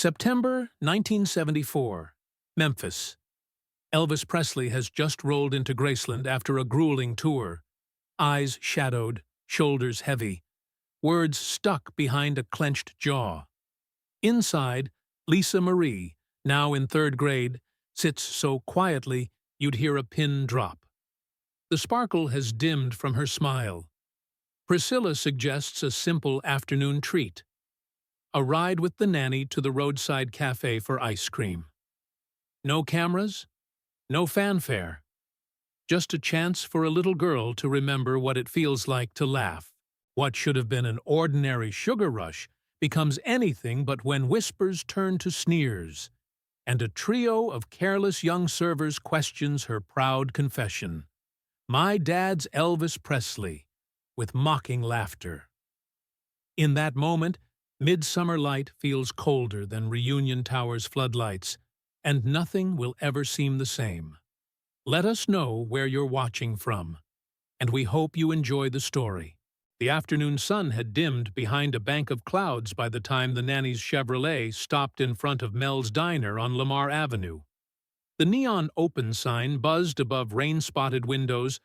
September 1974, Memphis. Elvis Presley has just rolled into Graceland after a grueling tour. Eyes shadowed, shoulders heavy, words stuck behind a clenched jaw. Inside, Lisa Marie, now in third grade, sits so quietly you'd hear a pin drop. The sparkle has dimmed from her smile. Priscilla suggests a simple afternoon treat: a ride with the nanny to the roadside cafe for ice cream. No cameras, no fanfare. Just a chance for a little girl to remember what it feels like to laugh. What should have been an ordinary sugar rush becomes anything but when whispers turn to sneers, and a trio of careless young servers questions her proud confession. "My dad's Elvis Presley," with mocking laughter. In that moment, midsummer light feels colder than Reunion Tower's floodlights, and nothing will ever seem the same. Let us know where you're watching from, and we hope you enjoy the story. The afternoon sun had dimmed behind a bank of clouds by the time the nanny's Chevrolet stopped in front of Mel's Diner on Lamar Avenue. The neon open sign buzzed above rain-spotted windows,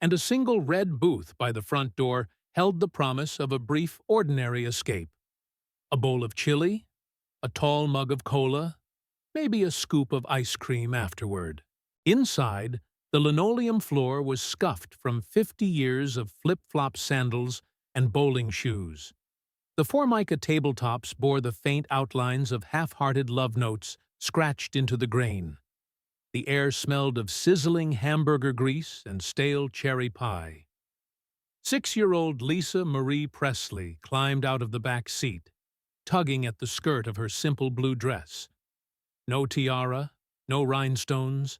and a single red booth by the front door held the promise of a brief, ordinary escape. A bowl of chili, a tall mug of cola, maybe a scoop of ice cream afterward. Inside, the linoleum floor was scuffed from 50 years of flip-flop sandals and bowling shoes. The Formica tabletops bore the faint outlines of half-hearted love notes scratched into the grain. The air smelled of sizzling hamburger grease and stale cherry pie. 6-year-old Lisa Marie Presley climbed out of the back seat, tugging at the skirt of her simple blue dress. No tiara, no rhinestones,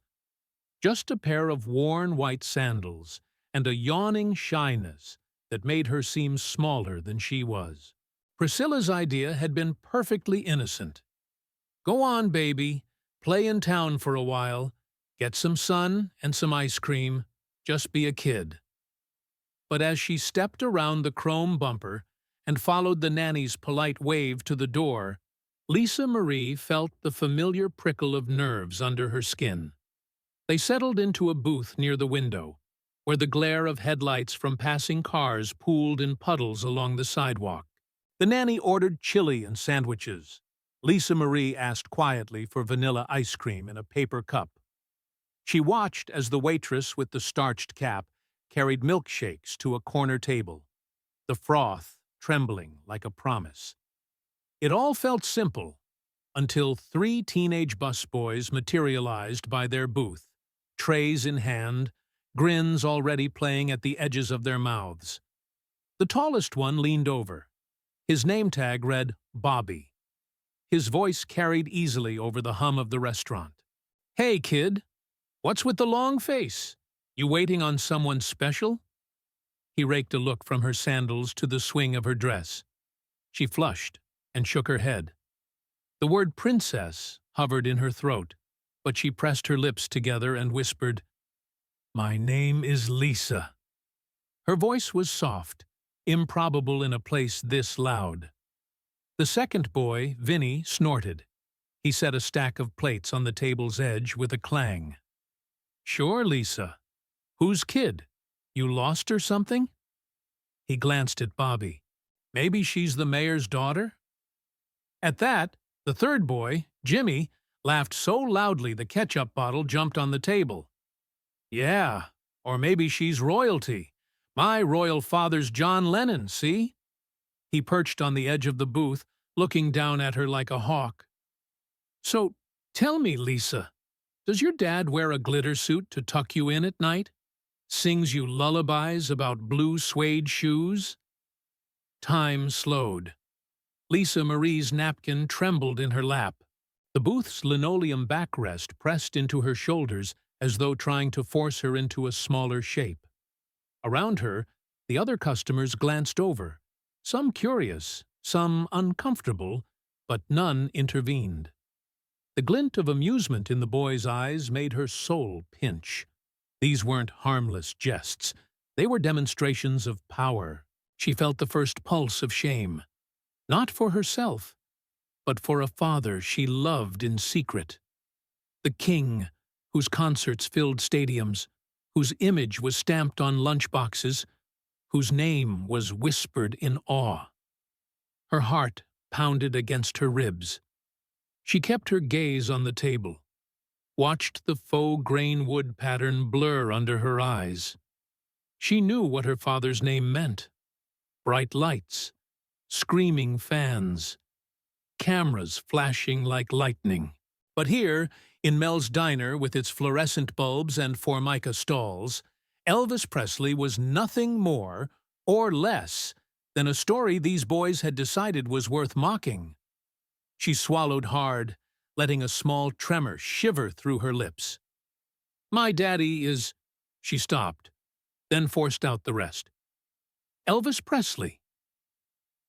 just a pair of worn white sandals and a yawning shyness that made her seem smaller than she was. Priscilla's idea had been perfectly innocent. "Go on, baby. Play in town for a while. Get some sun and some ice cream. Just be a kid." But as she stepped around the chrome bumper and followed the nanny's polite wave to the door, Lisa Marie felt the familiar prickle of nerves under her skin. They settled into a booth near the window, where the glare of headlights from passing cars pooled in puddles along the sidewalk. The nanny ordered chili and sandwiches. Lisa Marie asked quietly for vanilla ice cream in a paper cup. She watched as the waitress with the starched cap carried milkshakes to a corner table, the froth trembling like a promise. It all felt simple, until 3 teenage busboys materialized by their booth, trays in hand, grins already playing at the edges of their mouths. The tallest one leaned over. His name tag read Bobby. His voice carried easily over the hum of the restaurant. "Hey, kid, what's with the long face? You waiting on someone special?" He raked a look from her sandals to the swing of her dress. She flushed and shook her head. The word princess hovered in her throat, but she pressed her lips together and whispered, "My name is Lisa." Her voice was soft, improbable in a place this loud. The second boy, Vinny, snorted. He set a stack of plates on the table's edge with a clang. "Sure, Lisa. Whose kid? You lost or something?" He glanced at Bobby. "Maybe she's the mayor's daughter?" At that, the third boy, Jimmy, laughed so loudly the ketchup bottle jumped on the table. "Yeah, or maybe she's royalty. My royal father's John Lennon, see?" He perched on the edge of the booth, looking down at her like a hawk. "So, tell me, Lisa, does your dad wear a glitter suit to tuck you in at night? Sings you lullabies about blue suede shoes?" Time slowed. Lisa Marie's napkin trembled in her lap. The booth's linoleum backrest pressed into her shoulders as though trying to force her into a smaller shape. Around her, the other customers glanced over, some curious, some uncomfortable, but none intervened. The glint of amusement in the boy's eyes made her soul pinch. These weren't harmless jests. They were demonstrations of power. She felt the first pulse of shame. Not for herself, but for a father she loved in secret. The king, whose concerts filled stadiums, whose image was stamped on lunchboxes, whose name was whispered in awe. Her heart pounded against her ribs. She kept her gaze on the table, watched the faux grain wood pattern blur under her eyes. She knew what her father's name meant. Bright lights, screaming fans, cameras flashing like lightning. But here, in Mel's diner with its fluorescent bulbs and formica stalls, Elvis Presley was nothing more or less than a story these boys had decided was worth mocking. She swallowed hard, letting a small tremor shiver through her lips. "My daddy is—" She stopped, then forced out the rest. "Elvis Presley."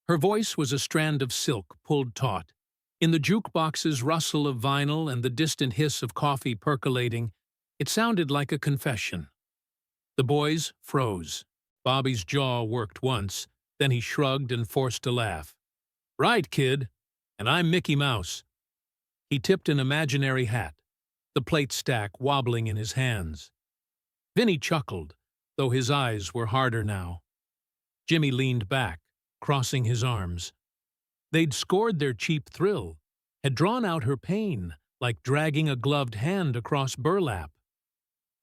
Her voice was a strand of silk pulled taut. In the jukebox's rustle of vinyl and the distant hiss of coffee percolating, it sounded like a confession. The boys froze. Bobby's jaw worked once, then he shrugged and forced a laugh. "Right, kid. And I'm Mickey Mouse." He tipped an imaginary hat, the plate stack wobbling in his hands. Vinny chuckled, though his eyes were harder now. Jimmy leaned back, crossing his arms. They'd scored their cheap thrill, had drawn out her pain, like dragging a gloved hand across burlap.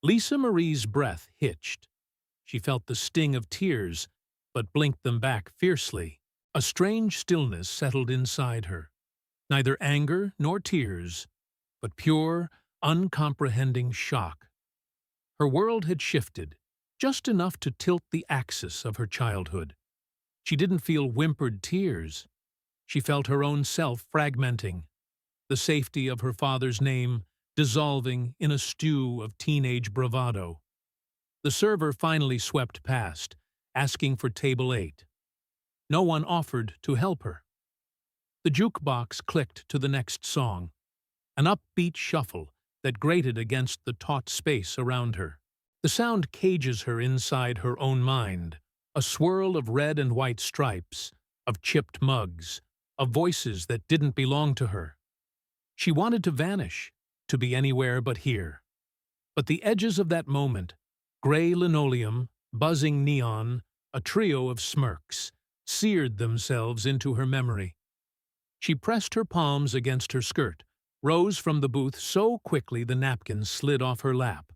Lisa Marie's breath hitched. She felt the sting of tears, but blinked them back fiercely. A strange stillness settled inside her. Neither anger nor tears, but pure, uncomprehending shock. Her world had shifted, just enough to tilt the axis of her childhood. She didn't feel whimpered tears. She felt her own self fragmenting, the safety of her father's name dissolving in a stew of teenage bravado. The server finally swept past, asking for table 8. No one offered to help her. The jukebox clicked to the next song, an upbeat shuffle that grated against the taut space around her. The sound cages her inside her own mind, a swirl of red and white stripes, of chipped mugs, of voices that didn't belong to her. She wanted to vanish, to be anywhere but here. But the edges of that moment, gray linoleum, buzzing neon, a trio of smirks, seared themselves into her memory. She pressed her palms against her skirt, rose from the booth so quickly the napkins slid off her lap.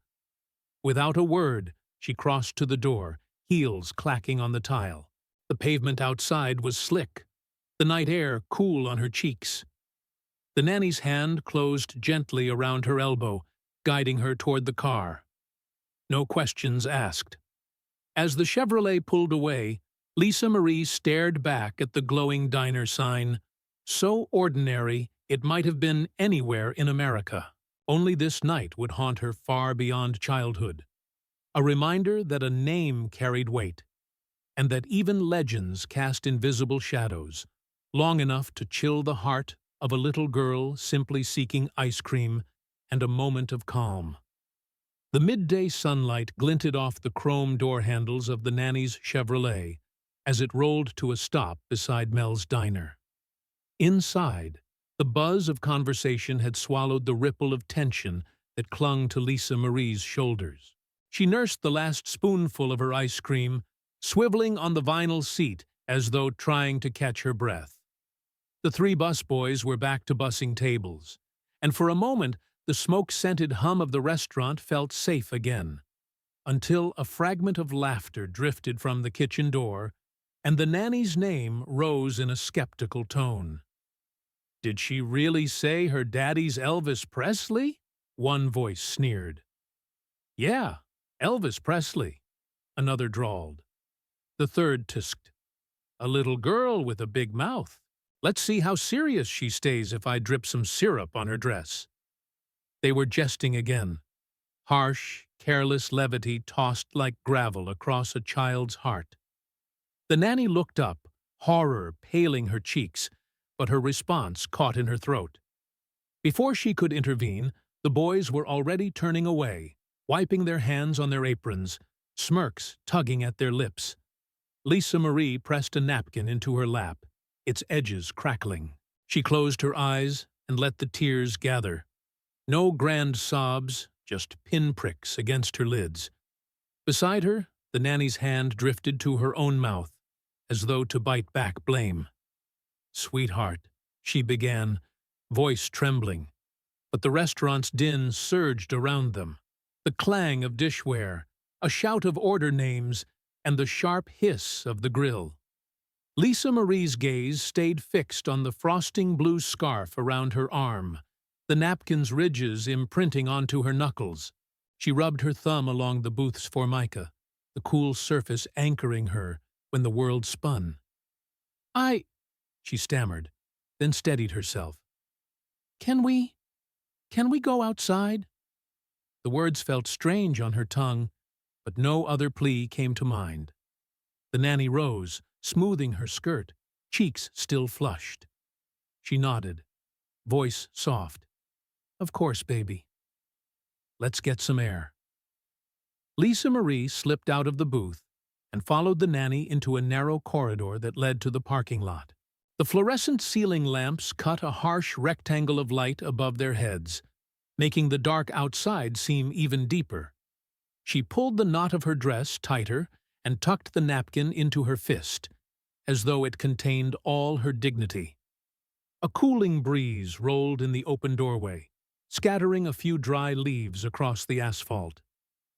Without a word, she crossed to the door, heels clacking on the tile. The pavement outside was slick, the night air cool on her cheeks. The nanny's hand closed gently around her elbow, guiding her toward the car. No questions asked. As the Chevrolet pulled away, Lisa Marie stared back at the glowing diner sign, so ordinary it might have been anywhere in America. Only this night would haunt her far beyond childhood. A reminder that a name carried weight, and that even legends cast invisible shadows, long enough to chill the heart of a little girl simply seeking ice cream and a moment of calm. The midday sunlight glinted off the chrome door handles of the nanny's Chevrolet as it rolled to a stop beside Mel's diner. Inside, the buzz of conversation had swallowed the ripple of tension that clung to Lisa Marie's shoulders. She nursed the last spoonful of her ice cream, swiveling on the vinyl seat as though trying to catch her breath. The 3 busboys were back to bussing tables, and for a moment the smoke-scented hum of the restaurant felt safe again, until a fragment of laughter drifted from the kitchen door, and the nanny's name rose in a skeptical tone. "Did she really say her daddy's Elvis Presley?" one voice sneered. "Yeah, Elvis Presley," another drawled. The third tisked. "A little girl with a big mouth. Let's see how serious she stays if I drip some syrup on her dress." They were jesting again. Harsh, careless levity tossed like gravel across a child's heart. The nanny looked up, horror paling her cheeks, but her response caught in her throat. Before she could intervene, the boys were already turning away, wiping their hands on their aprons, smirks tugging at their lips. Lisa Marie pressed a napkin into her lap, its edges crackling. She closed her eyes and let the tears gather. No grand sobs, just pinpricks against her lids. Beside her, the nanny's hand drifted to her own mouth, as though to bite back blame. "Sweetheart," she began, voice trembling, but the restaurant's din surged around them. The clang of dishware, a shout of order names, and the sharp hiss of the grill. Lisa Marie's gaze stayed fixed on the frosting blue scarf around her arm, the napkin's ridges imprinting onto her knuckles. She rubbed her thumb along the booth's formica, the cool surface anchoring her when the world spun. She stammered, then steadied herself. Can we go outside?" The words felt strange on her tongue, but no other plea came to mind. The nanny rose, smoothing her skirt, cheeks still flushed. She nodded, voice soft. "Of course, baby. Let's get some air." Lisa Marie slipped out of the booth and followed the nanny into a narrow corridor that led to the parking lot. The fluorescent ceiling lamps cut a harsh rectangle of light above their heads, making the dark outside seem even deeper. She pulled the knot of her dress tighter and tucked the napkin into her fist, as though it contained all her dignity. A cooling breeze rolled in the open doorway, scattering a few dry leaves across the asphalt.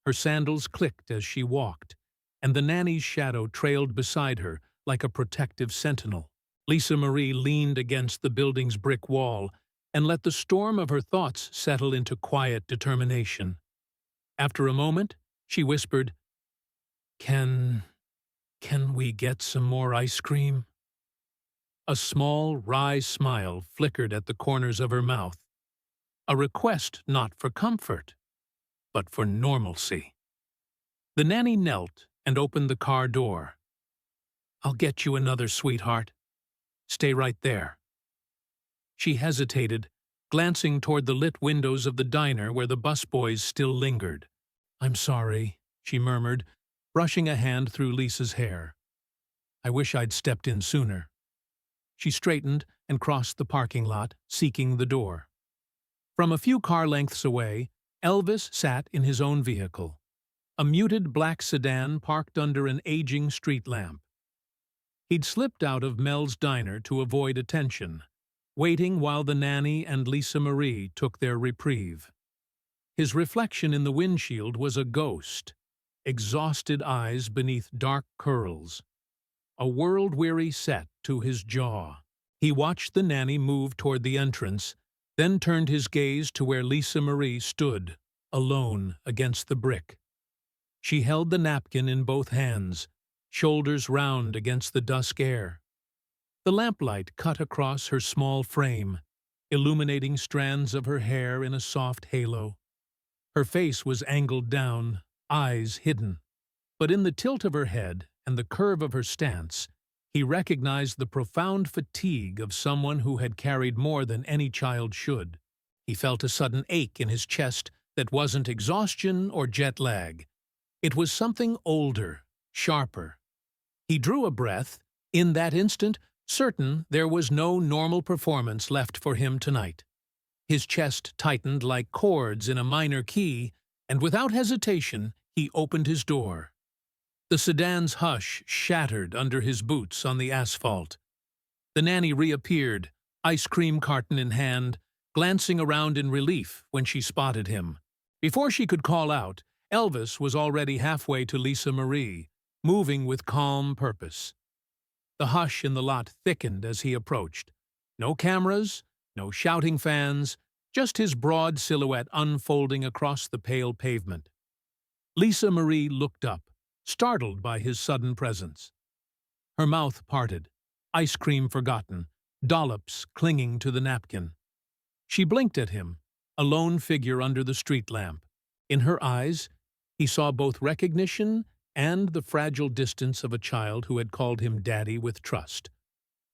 Her sandals clicked as she walked, and the nanny's shadow trailed beside her like a protective sentinel. Lisa Marie leaned against the building's brick wall and let the storm of her thoughts settle into quiet determination. After a moment, she whispered, Can we get some more ice cream?" A small, wry smile flickered at the corners of her mouth. A request not for comfort, but for normalcy. The nanny knelt and opened the car door. "I'll get you another, sweetheart. Stay right there." She hesitated, glancing toward the lit windows of the diner where the busboys still lingered. "I'm sorry," she murmured, brushing a hand through Lisa's hair. "I wish I'd stepped in sooner." She straightened and crossed the parking lot, seeking the door. From a few car lengths away, Elvis sat in his own vehicle, a muted black sedan parked under an aging street lamp. He'd slipped out of Mel's diner to avoid attention, waiting while the nanny and Lisa Marie took their reprieve. His reflection in the windshield was a ghost, exhausted eyes beneath dark curls, a world-weary set to his jaw. He watched the nanny move toward the entrance, then turned his gaze to where Lisa Marie stood, alone against the brick. She held the napkin in both hands, shoulders round against the dusk air. The lamplight cut across her small frame, illuminating strands of her hair in a soft halo. Her face was angled down, eyes hidden, but in the tilt of her head and the curve of her stance, he recognized the profound fatigue of someone who had carried more than any child should. He felt a sudden ache in his chest that wasn't exhaustion or jet lag. It was something older, sharper. He drew a breath, in that instant, certain there was no normal performance left for him tonight. His chest tightened like chords in a minor key, and without hesitation, he opened his door. The sedan's hush shattered under his boots on the asphalt. The nanny reappeared, ice cream carton in hand, glancing around in relief when she spotted him. Before she could call out, Elvis was already halfway to Lisa Marie, moving with calm purpose. The hush in the lot thickened as he approached. No cameras, no shouting fans, just his broad silhouette unfolding across the pale pavement. Lisa Marie looked up, startled by his sudden presence. Her mouth parted, ice cream forgotten, dollops clinging to the napkin. She blinked at him, a lone figure under the street lamp. In her eyes, he saw both recognition and the fragile distance of a child who had called him daddy with trust,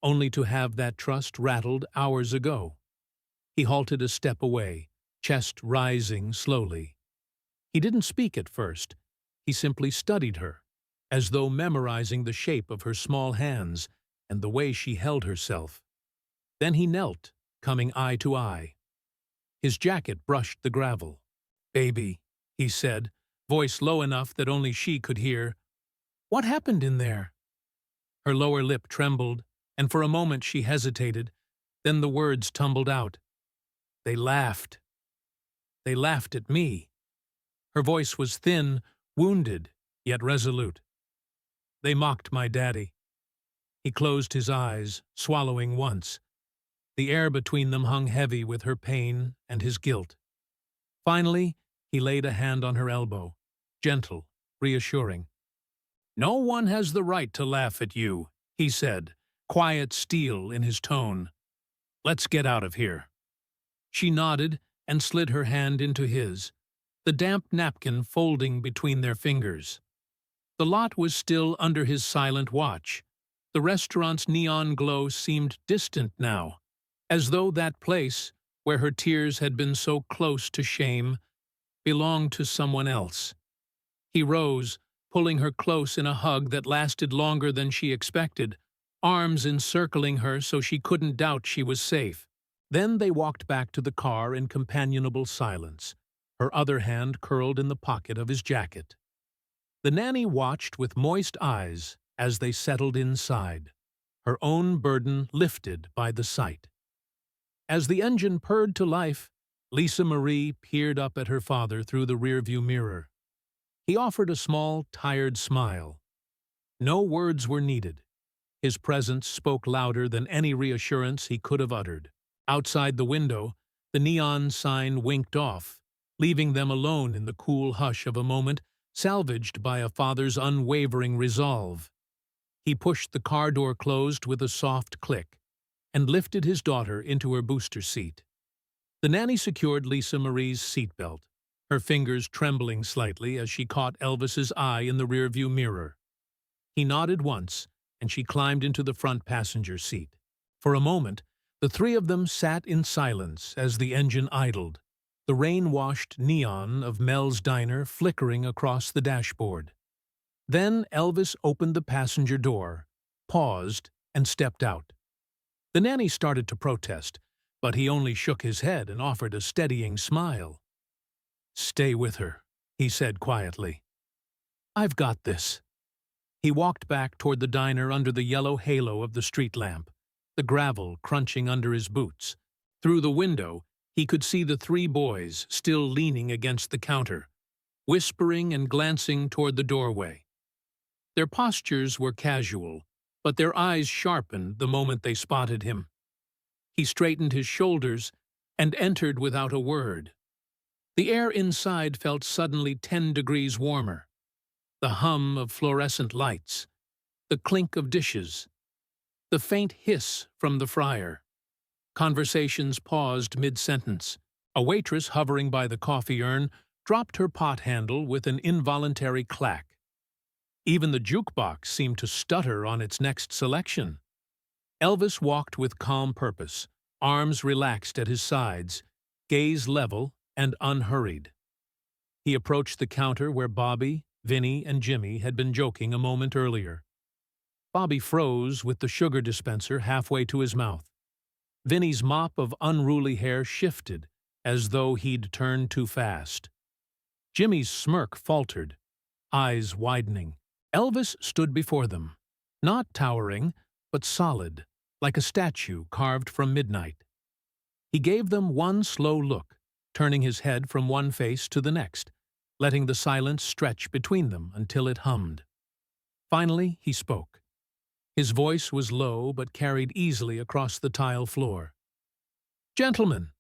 only to have that trust rattled hours ago. He halted a step away, chest rising slowly. He didn't speak at first. He simply studied her, as though memorizing the shape of her small hands and the way she held herself. Then he knelt, coming eye to eye. His jacket brushed the gravel. "Baby," he said, voice low enough that only she could hear. "What happened in there?" Her lower lip trembled, and for a moment she hesitated. Then the words tumbled out. "They laughed. They laughed at me." Her voice was thin, wounded, yet resolute. "They mocked my daddy." He closed his eyes, swallowing once. The air between them hung heavy with her pain and his guilt. Finally, he laid a hand on her elbow, gentle, reassuring. "No one has the right to laugh at you," he said, quiet steel in his tone. "Let's get out of here." She nodded and slid her hand into his, the damp napkin folding between their fingers. The lot was still under his silent watch. The restaurant's neon glow seemed distant now, as though that place, where her tears had been so close to shame, belonged to someone else. He rose, pulling her close in a hug that lasted longer than she expected, arms encircling her so she couldn't doubt she was safe. Then they walked back to the car in companionable silence, her other hand curled in the pocket of his jacket. The nanny watched with moist eyes as they settled inside, her own burden lifted by the sight. As the engine purred to life, Lisa Marie peered up at her father through the rearview mirror. He offered a small, tired smile. No words were needed. His presence spoke louder than any reassurance he could have uttered. Outside the window, the neon sign winked off, leaving them alone in the cool hush of a moment salvaged by a father's unwavering resolve. He pushed the car door closed with a soft click and lifted his daughter into her booster seat. The nanny secured Lisa Marie's seatbelt, her fingers trembling slightly as she caught Elvis's eye in the rearview mirror. He nodded once, and she climbed into the front passenger seat. For a moment, the three of them sat in silence as the engine idled, the rain-washed neon of Mel's diner flickering across the dashboard. Then Elvis opened the passenger door, paused, and stepped out. The nanny started to protest, but he only shook his head and offered a steadying smile. "Stay with her," he said quietly. "I've got this." He walked back toward the diner under the yellow halo of the street lamp, the gravel crunching under his boots. Through the window, he could see the three boys still leaning against the counter, whispering and glancing toward the doorway. Their postures were casual, but their eyes sharpened the moment they spotted him. He straightened his shoulders and entered without a word. The air inside felt suddenly 10 degrees warmer. The hum of fluorescent lights, the clink of dishes, the faint hiss from the fryer. Conversations paused mid-sentence. A waitress hovering by the coffee urn dropped her pot handle with an involuntary clack. Even the jukebox seemed to stutter on its next selection. Elvis walked with calm purpose, arms relaxed at his sides, gaze level and unhurried. He approached the counter where Bobby, Vinny, and Jimmy had been joking a moment earlier. Bobby froze with the sugar dispenser halfway to his mouth. Vinny's mop of unruly hair shifted, as though he'd turned too fast. Jimmy's smirk faltered, eyes widening. Elvis stood before them, not towering, but solid, like a statue carved from midnight. He gave them one slow look, turning his head from one face to the next, letting the silence stretch between them until it hummed. Finally, he spoke. His voice was low but carried easily across the tile floor. "Gentlemen,"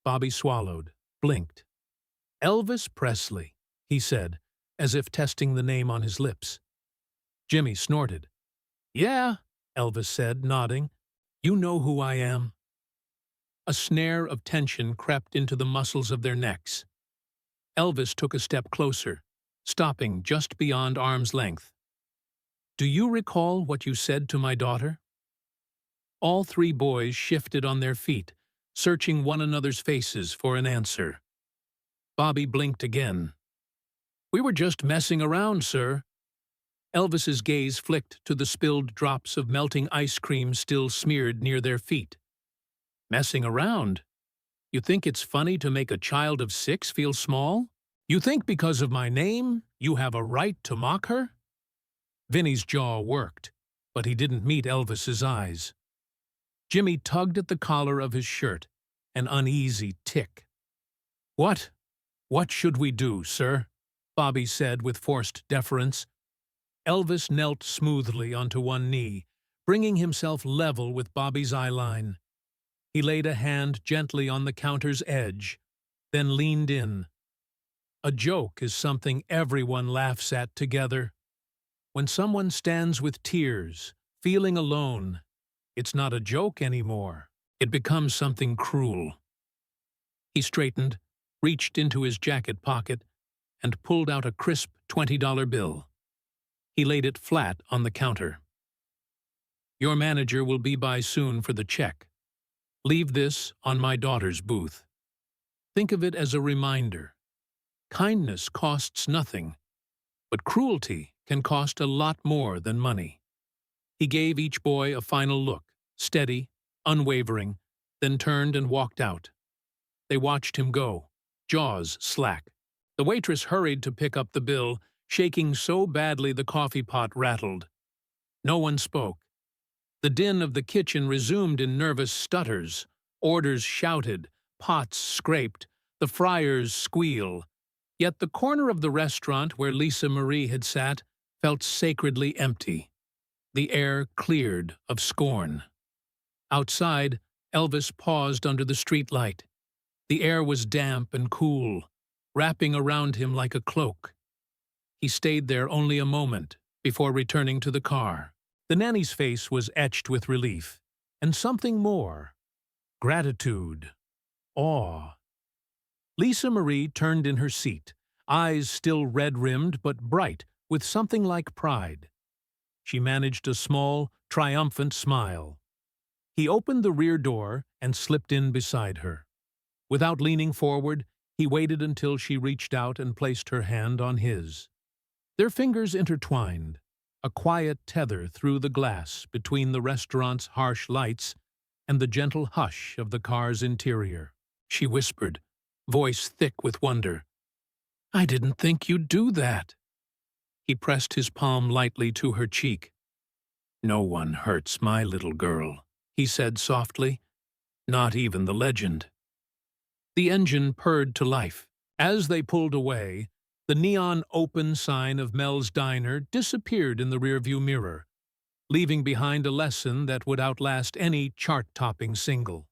Bobby swallowed, blinked. "Elvis Presley," he said, as if testing the name on his lips. Jimmy snorted. "Yeah," Elvis said, nodding. "You know who I am." A snare of tension crept into the muscles of their necks. Elvis took a step closer, stopping just beyond arm's length. "Do you recall what you said to my daughter?" All three boys shifted on their feet, searching one another's faces for an answer. Bobby blinked again. "We were just messing around, sir." Elvis's gaze flicked to the spilled drops of melting ice cream still smeared near their feet. Messing around. You think it's funny to make a child of 6 feel small? You think because of my name, you have a right to mock her? Vinny's jaw worked, but he didn't meet Elvis's eyes. Jimmy tugged at the collar of his shirt, an uneasy tick. What? What should we do, sir? Bobby said with forced deference. Elvis knelt smoothly onto one knee, bringing himself level with Bobby's eyeline. He laid a hand gently on the counter's edge, then leaned in. A joke is something everyone laughs at together. When someone stands with tears, feeling alone, it's not a joke anymore. It becomes something cruel. He straightened, reached into his jacket pocket, and pulled out a crisp $20 bill. He laid it flat on the counter. Your manager will be by soon for the check. Leave this on my daughter's booth. Think of it as a reminder. Kindness costs nothing, but cruelty can cost a lot more than money. He gave each boy a final look, steady, unwavering, then turned and walked out. They watched him go, jaws slack. The waitress hurried to pick up the bill, shaking so badly the coffee pot rattled. No one spoke. The din of the kitchen resumed in nervous stutters. Orders shouted, pots scraped, the fryers squeal. Yet the corner of the restaurant where Lisa Marie had sat felt sacredly empty. The air cleared of scorn. Outside, Elvis paused under the streetlight. The air was damp and cool, wrapping around him like a cloak. He stayed there only a moment before returning to the car. The nanny's face was etched with relief, and something more. Gratitude. Awe. Lisa Marie turned in her seat, eyes still red-rimmed but bright with something like pride. She managed a small, triumphant smile. He opened the rear door and slipped in beside her. Without leaning forward, he waited until she reached out and placed her hand on his. Their fingers intertwined, a quiet tether through the glass between the restaurant's harsh lights and the gentle hush of the car's interior. She whispered, voice thick with wonder, I didn't think you'd do that. He pressed his palm lightly to her cheek. No one hurts my little girl, he said softly, not even the legend. The engine purred to life. As they pulled away, the neon open sign of Mel's Diner disappeared in the rearview mirror, leaving behind a lesson that would outlast any chart-topping single.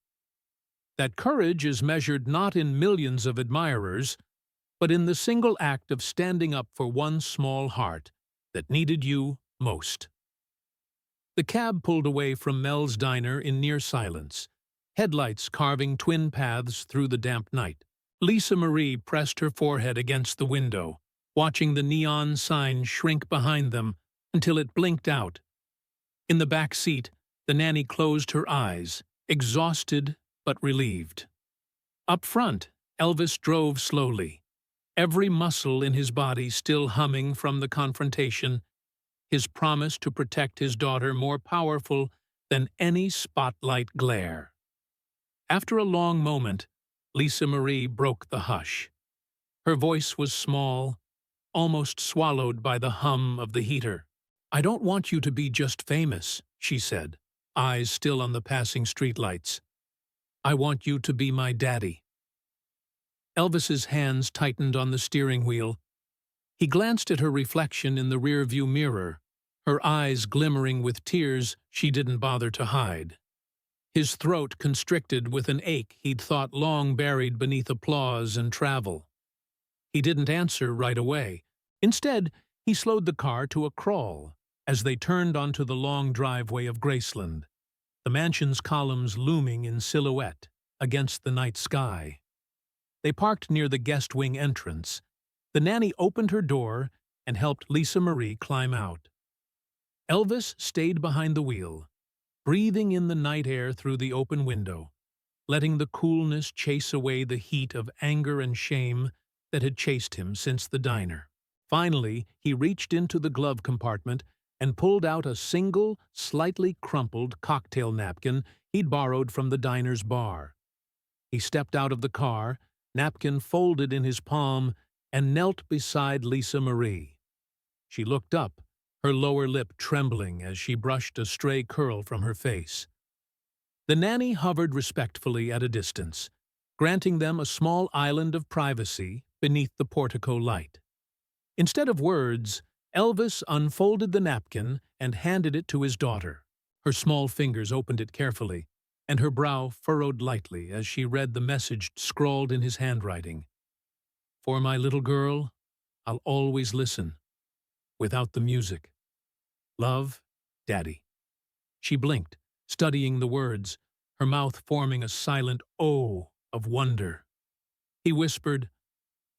That courage is measured not in millions of admirers, but in the single act of standing up for one small heart that needed you most. The cab pulled away from Mel's Diner in near silence, headlights carving twin paths through the damp night. Lisa Marie pressed her forehead against the window, watching the neon sign shrink behind them until it blinked out. In the back seat, the nanny closed her eyes, exhausted but relieved. Up front, Elvis drove slowly, every muscle in his body still humming from the confrontation, his promise to protect his daughter more powerful than any spotlight glare. After a long moment, Lisa Marie broke the hush. Her voice was small, almost swallowed by the hum of the heater. I don't want you to be just famous, she said, eyes still on the passing streetlights. I want you to be my daddy. Elvis's hands tightened on the steering wheel. He glanced at her reflection in the rearview mirror, her eyes glimmering with tears she didn't bother to hide. His throat constricted with an ache he'd thought long buried beneath applause and travel. He didn't answer right away. Instead, he slowed the car to a crawl as they turned onto the long driveway of Graceland, the mansion's columns looming in silhouette against the night sky. They parked near the guest wing entrance. The nanny opened her door and helped Lisa Marie climb out. Elvis stayed behind the wheel, breathing in the night air through the open window, letting the coolness chase away the heat of anger and shame that had chased him since the diner. Finally, he reached into the glove compartment and pulled out a single, slightly crumpled cocktail napkin he'd borrowed from the diner's bar. He stepped out of the car, napkin folded in his palm, and knelt beside Lisa Marie. She looked up, her lower lip trembling as she brushed a stray curl from her face. The nanny hovered respectfully at a distance, granting them a small island of privacy beneath the portico light. Instead of words, Elvis unfolded the napkin and handed it to his daughter. Her small fingers opened it carefully, and her brow furrowed lightly as she read the message scrawled in his handwriting. "For my little girl, I'll always listen, without the music. Love, Daddy." She blinked, studying the words, her mouth forming a silent "oh" of wonder. He whispered,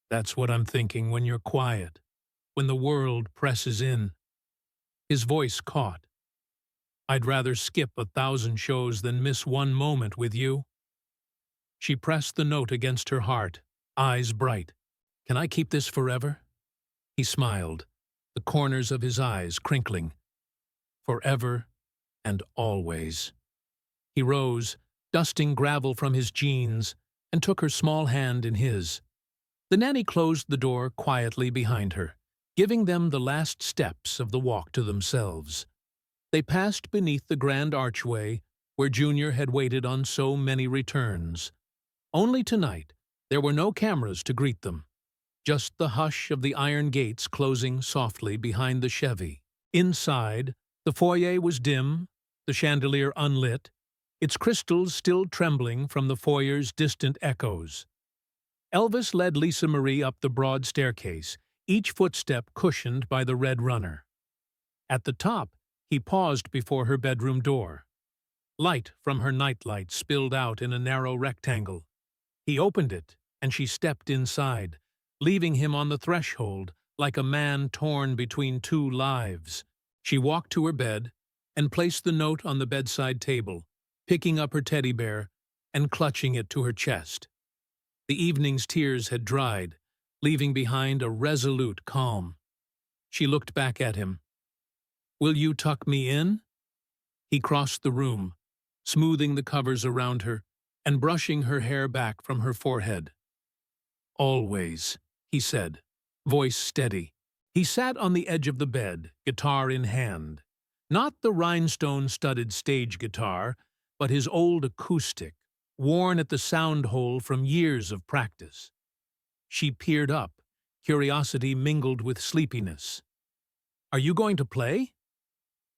"That's what I'm thinking when you're quiet, when the world presses in." His voice caught. "I'd rather skip 1,000 shows than miss one moment with you." She pressed the note against her heart, eyes bright. "Can I keep this forever?" He smiled, the corners of his eyes crinkling. "Forever and always." He rose, dusting gravel from his jeans, and took her small hand in his. The nanny closed the door quietly behind her, giving them the last steps of the walk to themselves. They passed beneath the grand archway where Junior had waited on so many returns. Only tonight there were no cameras to greet them, just the hush of the iron gates closing softly behind the Chevy. Inside, the foyer was dim, the chandelier unlit, its crystals still trembling from the foyer's distant echoes. Elvis led Lisa Marie up the broad staircase, each footstep cushioned by the red runner. At the top, he paused before her bedroom door. Light from her nightlight spilled out in a narrow rectangle. He opened it, and she stepped inside, leaving him on the threshold like a man torn between two lives. She walked to her bed and placed the note on the bedside table, picking up her teddy bear and clutching it to her chest. The evening's tears had dried, leaving behind a resolute calm. She looked back at him. "Will you tuck me in?" He crossed the room, smoothing the covers around her and brushing her hair back from her forehead. "Always," he said, voice steady. He sat on the edge of the bed, guitar in hand. Not the rhinestone-studded stage guitar, but his old acoustic, worn at the sound hole from years of practice. She peered up, curiosity mingled with sleepiness. "Are you going to play?"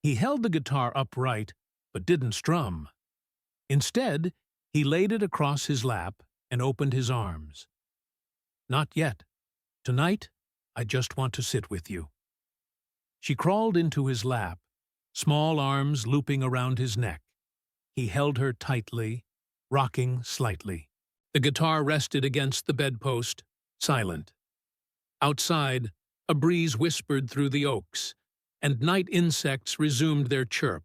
He held the guitar upright, but didn't strum. Instead, he laid it across his lap and opened his arms. "Not yet. Tonight, I just want to sit with you." She crawled into his lap, small arms looping around his neck. He held her tightly, rocking slightly. The guitar rested against the bedpost, silent. Outside, a breeze whispered through the oaks, and night insects resumed their chirp,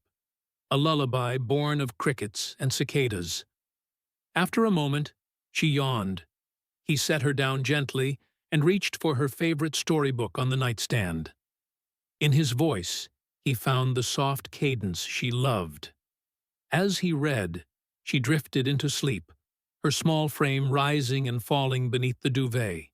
a lullaby born of crickets and cicadas. After a moment, she yawned. He set her down gently and reached for her favorite storybook on the nightstand. In his voice, he found the soft cadence she loved. As he read, she drifted into sleep, her small frame rising and falling beneath the duvet.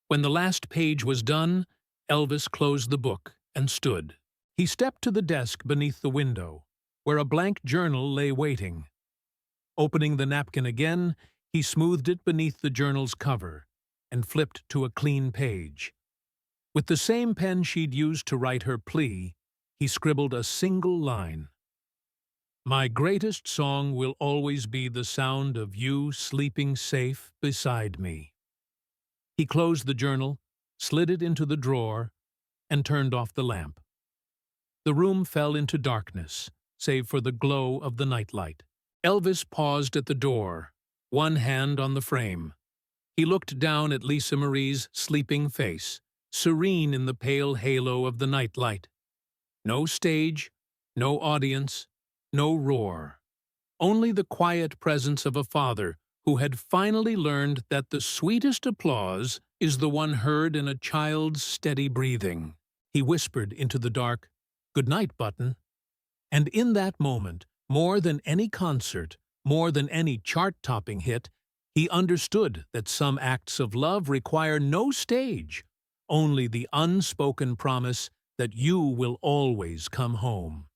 When the last page was done, Elvis closed the book and stood. He stepped to the desk beneath the window, where a blank journal lay waiting. Opening the napkin again, he smoothed it beneath the journal's cover and flipped to a clean page. With the same pen she'd used to write her plea, he scribbled a single line. "My greatest song will always be the sound of you sleeping safe beside me." He closed the journal, slid it into the drawer, and turned off the lamp. The room fell into darkness, save for the glow of the nightlight. Elvis paused at the door, one hand on the frame. He looked down at Lisa Marie's sleeping face, serene in the pale halo of the nightlight. No stage, no audience, no roar. Only the quiet presence of a father who had finally learned that the sweetest applause is the one heard in a child's steady breathing. He whispered into the dark, "Good night, Button." And in that moment, More than any concert, more than any chart-topping hit, he understood that some acts of love require no stage, only the unspoken promise that you will always come home.